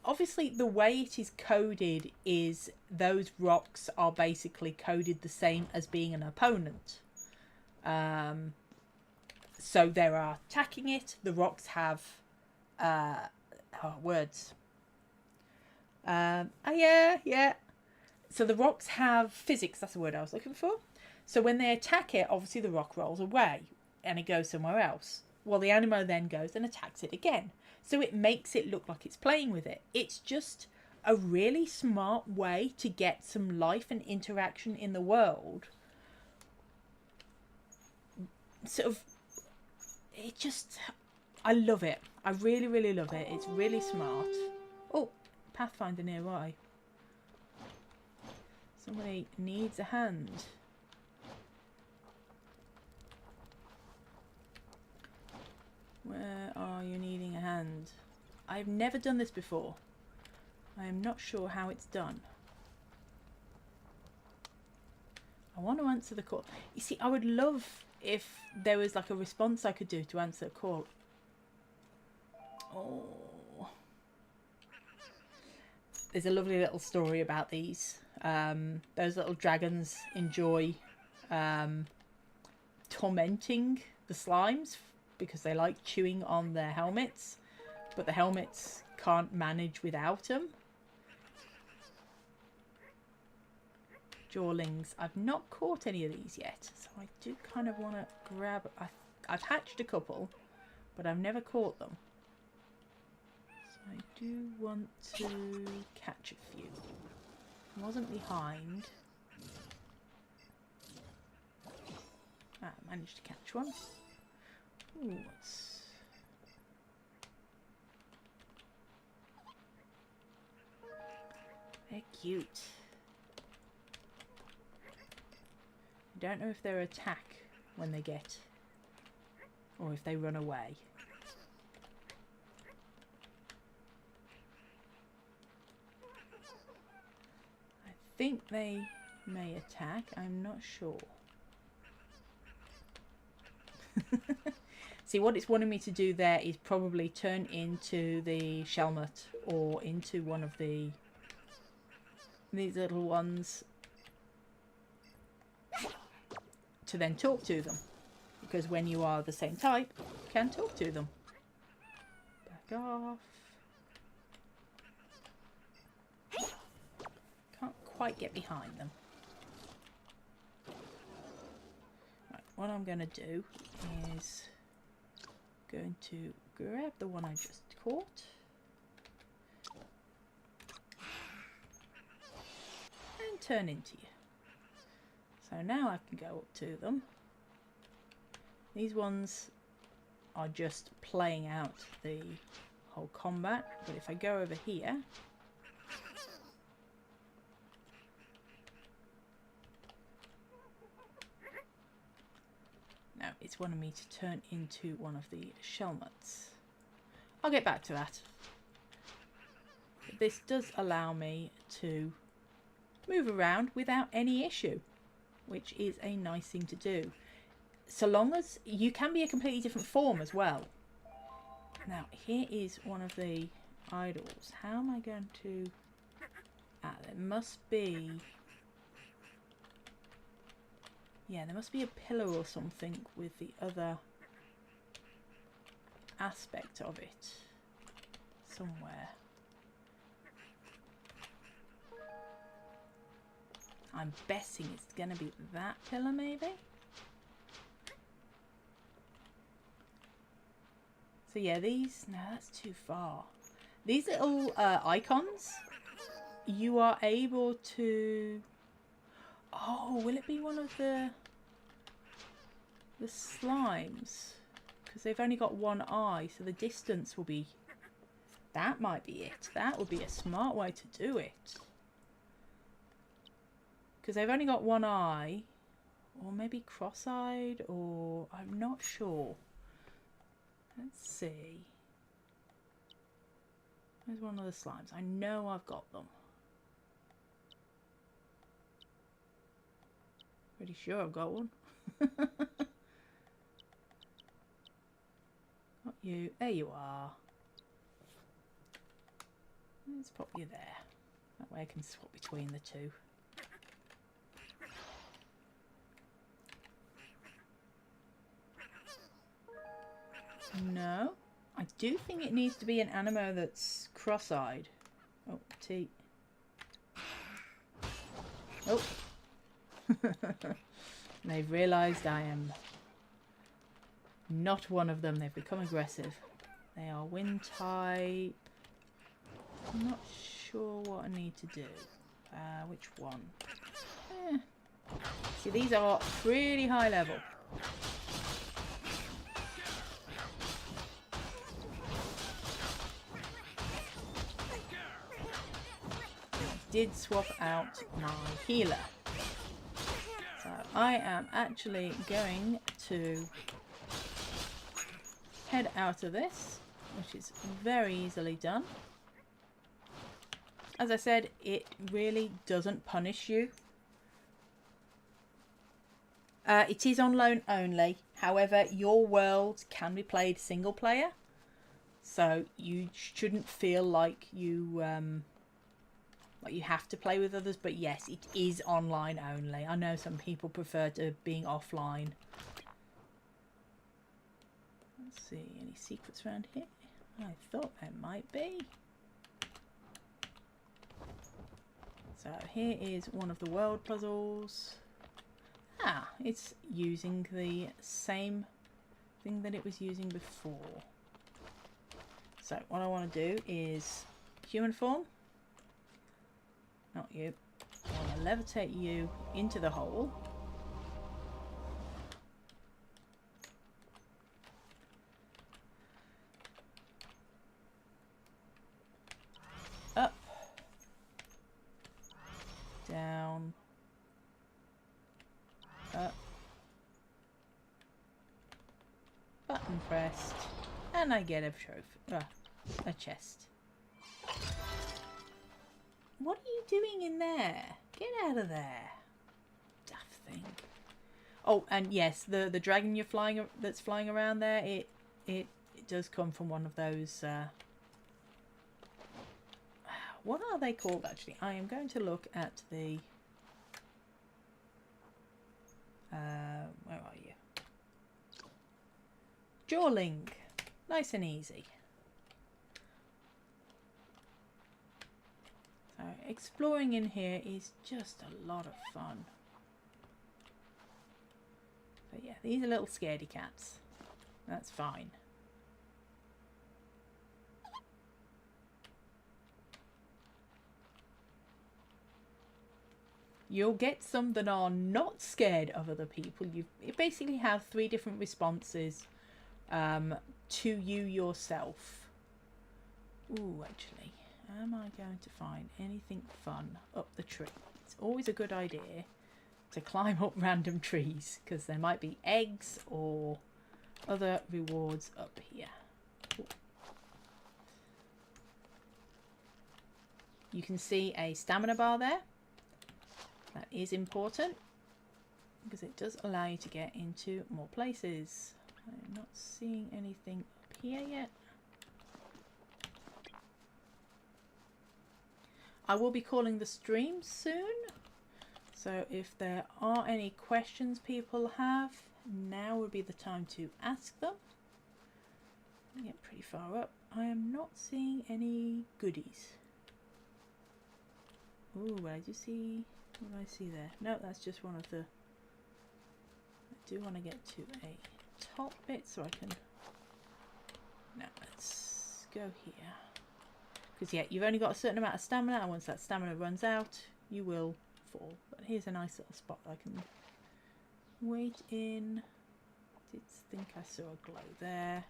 Obviously, the way it is coded is those rocks are basically coded the same as being an opponent. So they are attacking it. The rocks have words. Oh yeah. So the rocks have physics. That's the word I was looking for. So when they attack it, obviously the rock rolls away and it goes somewhere else. Well, the Animo then goes and attacks it again. So it makes it look like it's playing with it. It's just a really smart way to get some life and interaction in the world. Sort of, it just, I love it. I really, really love it. It's really smart. Oh, Pathfinder nearby. Somebody needs a hand. Where are you needing a hand? I've never done this before. I am not sure how it's done. I want to answer the call. You see, I would love if there was like a response I could do to answer a call. Oh. There's a lovely little story about these. Those little dragons enjoy tormenting the slimes because they like chewing on their helmets, but the helmets can't manage without them. Jawlings. I've not caught any of these yet, so I do kind of want to grab... I've hatched a couple, but I've never caught them. So I do want to catch a few. I wasn't behind. I managed to catch one. Ooh, what's... They're cute. I don't know if they attack when they get, or if they run away. I think they may attack, I'm not sure. See, what it's wanting me to do there is probably turn into the Shelmet or into one of the these little ones to then talk to them. Because when you are the same type, you can talk to them. Back off. Can't quite get behind them. Right, what I'm going to do is going to grab the one I just caught. And turn into you. So now I can go up to them. These ones are just playing out the whole combat, but if I go over here, now it's wanting me to turn into one of the shellnuts. I'll get back to that. But this does allow me to move around without any issue, which is a nice thing to do. So long as you can be a completely different form as well. Now, here is one of the idols. How am I going to... Ah, there must be... Yeah, there must be a pillar or something with the other aspect of it. Somewhere. I'm guessing it's going to be that pillar, maybe? So yeah, these... No, that's too far. These little icons, you are able to... Oh, will it be one of the slimes? Because they've only got one eye, so the distance will be... That might be it. That would be a smart way to do it. Because they've only got one eye. Or maybe cross-eyed, or... I'm not sure. Let's see. There's one of the slimes. I know I've got them. Pretty sure I've got one. Got you. There you are. Let's pop you there. That way I can swap between the two. No. I do think it needs to be an Aniimo that's cross-eyed. Oh, T. Oh. They've realised I am not one of them. They've become aggressive. They are wind type. I'm not sure what I need to do. Which one? See, these are pretty high level. Did swap out my healer. So I am actually going to head out of this, which is very easily done. As I said, it really doesn't punish you. It is on loan only. However, your world can be played single player. So you shouldn't feel like you have to play with others, but yes, it is online only. I know some people prefer to being offline. Let's see, any secrets around here? I thought there might be. So here is one of the world puzzles. Ah, it's using the same thing that it was using before. So what I want to do is human form. Not you. I want to levitate you into the hole. Up. Down. Up. Button pressed. And I get a trophy. A chest. What are you doing in there? Get out of there. Daft thing. Oh, and yes, the dragon that's flying around there, it does come from one of those what are they called actually? I am going to look at the where are you? Jawling. Nice and easy. So exploring in here is just a lot of fun. But yeah, these are little scaredy cats. That's fine. You'll get some that are not scared of other people. You basically have 3 different responses to you yourself. Ooh, actually, am I going to find anything fun up the tree? It's always a good idea to climb up random trees because there might be eggs or other rewards up here. Ooh. You can see a stamina bar there. That is important because it does allow you to get into more places. I'm not seeing anything up here yet. I will be calling the stream soon, so if there are any questions people have, now would be the time to ask them. I get pretty far up. I am not seeing any goodies. Ooh, I do see. What do I see there? No, that's just one of the... I do want to get to a top bit so I can... No, let's go here. Because yeah, you've only got a certain amount of stamina, and once that stamina runs out, you will fall. But here's a nice little spot I can wait in. Did think I saw a glow there.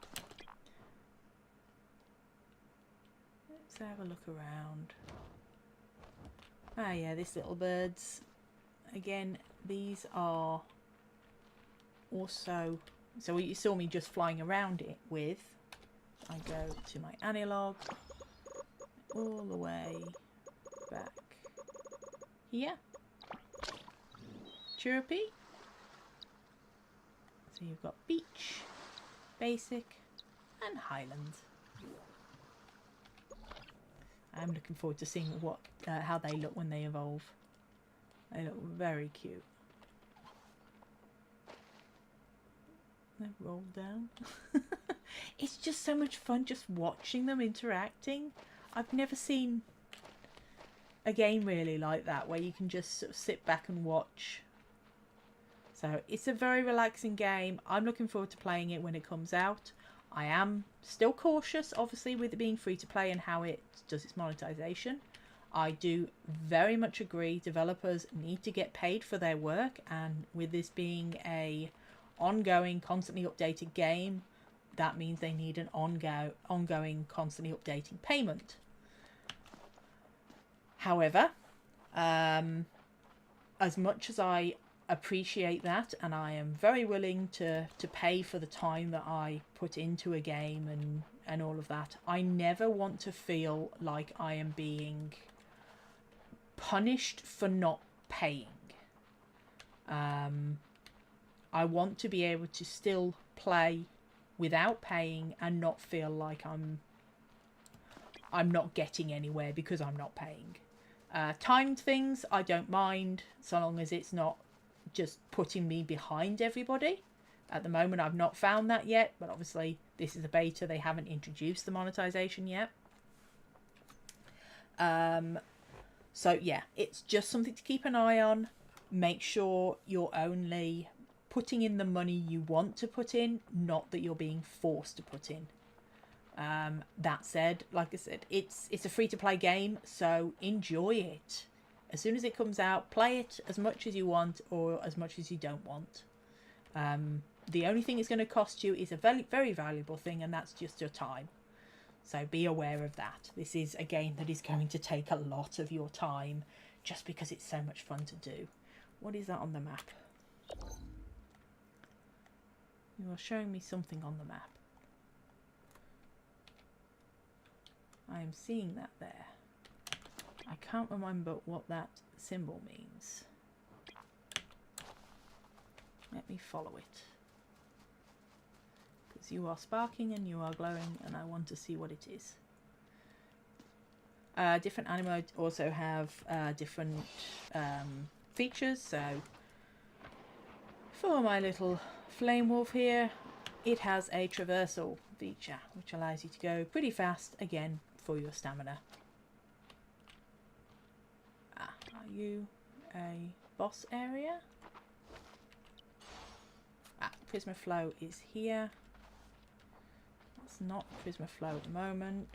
Let's have a look around. Ah yeah, these little birds. Again, these are also... So what you saw me just flying around it with, I go to my analog, all the way back here. Chirpy. So you've got beach, basic, and highland. I'm looking forward to seeing what how they look when they evolve. They look very cute. They roll down. It's just so much fun just watching them interacting. I've never seen a game really like that where you can just sort of sit back and watch. So it's a very relaxing game. I'm looking forward to playing it when it comes out. I am still cautious, obviously, with it being free to play and how it does its monetization. I do very much agree developers need to get paid for their work, and with this being a ongoing, constantly updated game, that means they need an ongoing, constantly updating payment. However, as much as I appreciate that, and I am very willing to pay for the time that I put into a game and all of that, I never want to feel like I am being punished for not paying. I want to be able to still play without paying and not feel like I'm not getting anywhere because I'm not paying. Timed things I don't mind, so long as it's not just putting me behind everybody. At the moment I've not found that yet, but obviously this is a beta, they haven't introduced the monetization yet. So yeah, it's just something to keep an eye on. Make sure you're only putting in the money you want to put in, not that you're being forced to put in. That said, like I said, it's a free-to-play game, so enjoy it. As soon as it comes out, play it as much as you want or as much as you don't want. The only thing it's going to cost you is a very, very valuable thing, and that's just your time. So be aware of that. This is a game that is going to take a lot of your time just because it's so much fun to do. What is that on the map? You are showing me something on the map. I am seeing that there. I can't remember what that symbol means. Let me follow it. Because you are sparking and you are glowing and I want to see what it is. Different Aniimo also have different features. So for my little flame wolf here, it has a traversal feature, which allows you to go pretty fast, again, for your stamina. Are you a boss area? Prisma Flow is here. It's not Prisma Flow at the moment.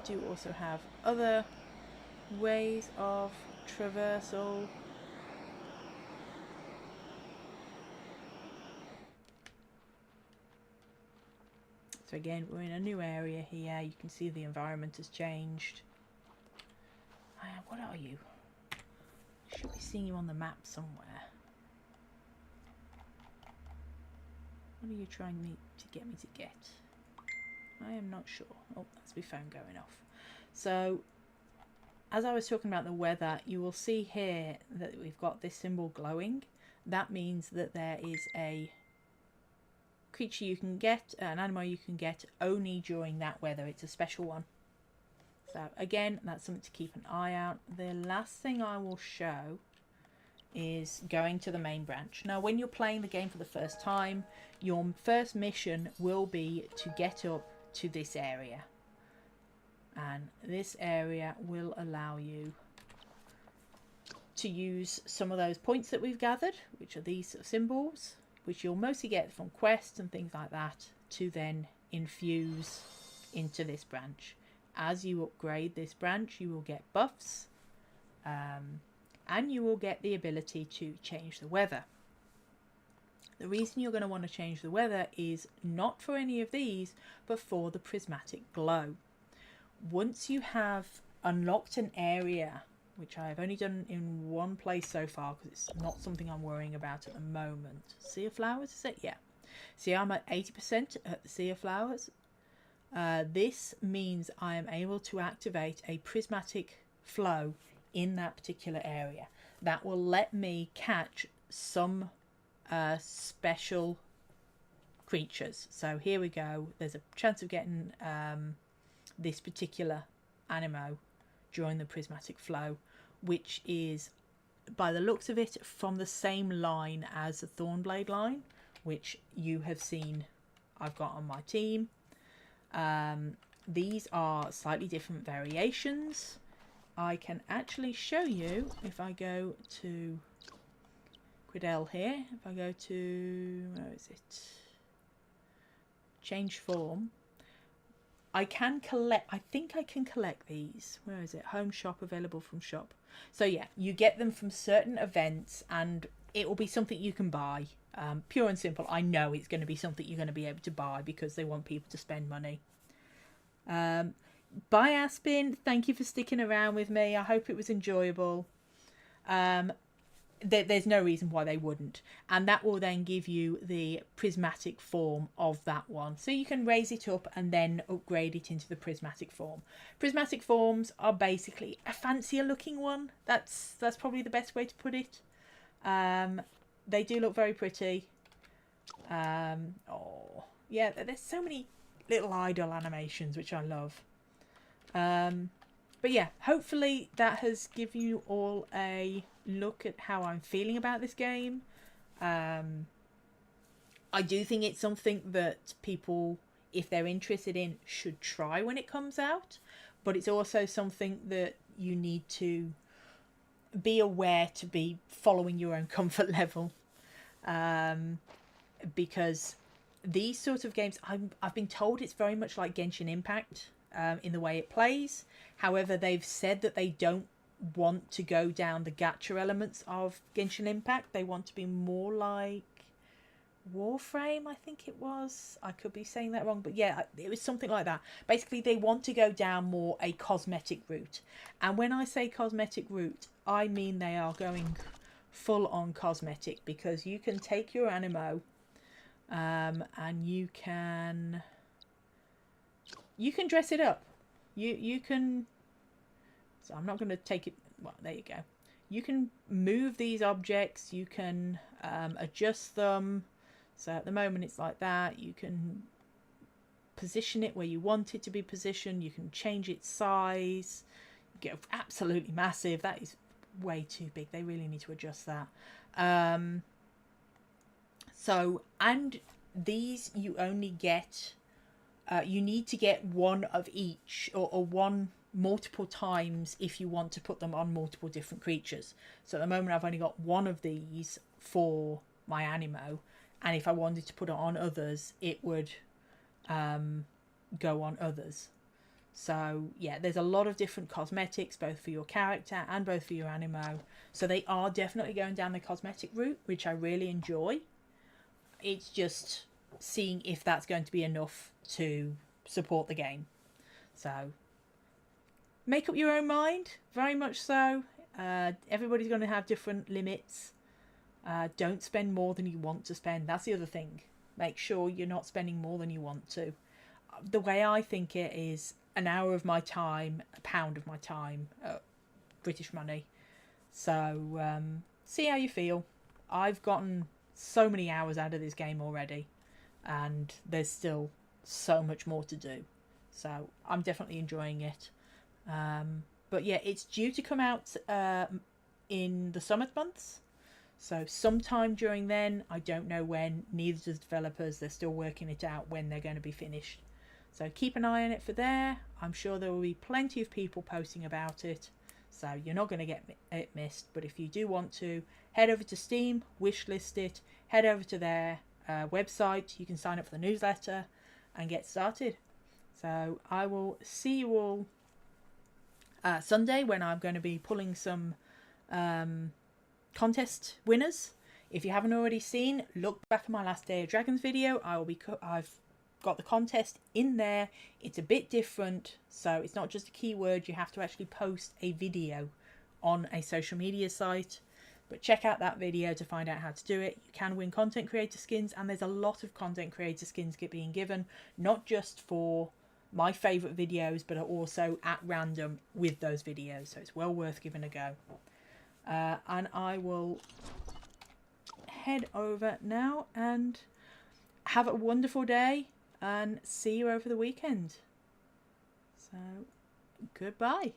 Do also have other ways of traversal. So again, we're in a new area here. You can see the environment has changed. What are you? Should be seeing you on the map somewhere. What are you trying to get me to get? I am not sure. Oh, that's my phone going off. So, as I was talking about the weather, you will see here that we've got this symbol glowing. That means that there is a creature you can get, an animal you can get only during that weather. It's a special one. So again, that's something to keep an eye out. The last thing I will show is going to the main branch. Now, when you're playing the game for the first time, your first mission will be to get up to this area. And this area will allow you to use some of those points that we've gathered, which are these sort of symbols, which you'll mostly get from quests and things like that, to then infuse into this branch. As you upgrade this branch, you will get buffs, and you will get the ability to change the weather. The reason you're going to want to change the weather is not for any of these, but for the prismatic glow. Once you have unlocked an area, which I have only done in one place so far because it's not something I'm worrying about at the moment. Sea of Flowers, is it? Yeah. See, I'm at 80% at the Sea of Flowers. This means I am able to activate a prismatic flow in that particular area. That will let me catch some special creatures. So here we go. There's a chance of getting this particular Aniimo during the prismatic flow, which is, by the looks of it, from the same line as the Thornblade line, which you have seen I've got on my team. These are slightly different variations. I can actually show you if I go to Quidel here. If I go to, where is it? Change form. I can collect, I think I can collect these. Where is it? Home shop, available from shop. So yeah, you get them from certain events and it will be something you can buy. Pure and simple. I know it's going to be something you're going to be able to buy because they want people to spend money. Bye Aspin, thank you for sticking around with me. I hope it was enjoyable. There's no reason why they wouldn't, and that will then give you the prismatic form of that one, so you can raise it up and then upgrade it into the prismatic form. Prismatic forms are basically a fancier looking one. That's probably the best way to put it. They do look very pretty. Oh yeah, there's so many little idle animations which I love. But yeah, hopefully that has given you all a look at how I'm feeling about this game. I do think it's something that people, if they're interested in, should try when it comes out. But it's also something that you need to be aware to be following your own comfort level. Because these sort of games, I've been told it's very much like Genshin Impact in the way it plays. However, they've said that they don't want to go down the gacha elements of Genshin Impact. They want to be more like Warframe, I think it was. I could be saying that wrong, but yeah, it was something like that. Basically, they want to go down more a cosmetic route. And when I say cosmetic route, I mean they are going full on cosmetic, because you can take your Aniimo and you can dress it up. You can, so I'm not going to take it, well, there you go. You can move these objects, you can adjust them. So at the moment it's like that. You can position it where you want it to be positioned. You can change its size. Get absolutely massive. That is way too big. They really need to adjust that. So, and these you only get, you need to get one of each, or one multiple times if you want to put them on multiple different creatures. So at the moment I've only got one of these for my Aniimo, and if I wanted to put it on others, it would go on others. So yeah, there's a lot of different cosmetics, both for your character and both for your Aniimo. So they are definitely going down the cosmetic route, which I really enjoy. It's just seeing if that's going to be enough to support the game. So make up your own mind, very much so. Everybody's going to have different limits. Don't spend more than you want to spend. That's the other thing. Make sure you're not spending more than you want to. The way I think it is an hour of my time, a pound of my time, British money. So see how you feel. I've gotten so many hours out of this game already, and there's still so much more to do. So I'm definitely enjoying it. But yeah, it's due to come out in the summer months. So sometime during then, I don't know when, neither does developers. They're still working it out when they're going to be finished. So keep an eye on it for there. I'm sure there will be plenty of people posting about it. So you're not going to get it missed. But if you do want to, head over to Steam, wishlist it, head over to their website. You can sign up for the newsletter and get started. So I will see you all Sunday, when I'm going to be pulling some contest winners. If you haven't already seen, look back at my last Day of Dragons video. I've got the contest in there. It's a bit different, so it's not just a keyword. You have to actually post a video on a social media site. But check out that video to find out how to do it. You can win content creator skins, and there's a lot of content creator skins being given, not just for my favourite videos, but are also at random with those videos. So it's well worth giving a go. And I will head over now and have a wonderful day, and see you over the weekend. So goodbye.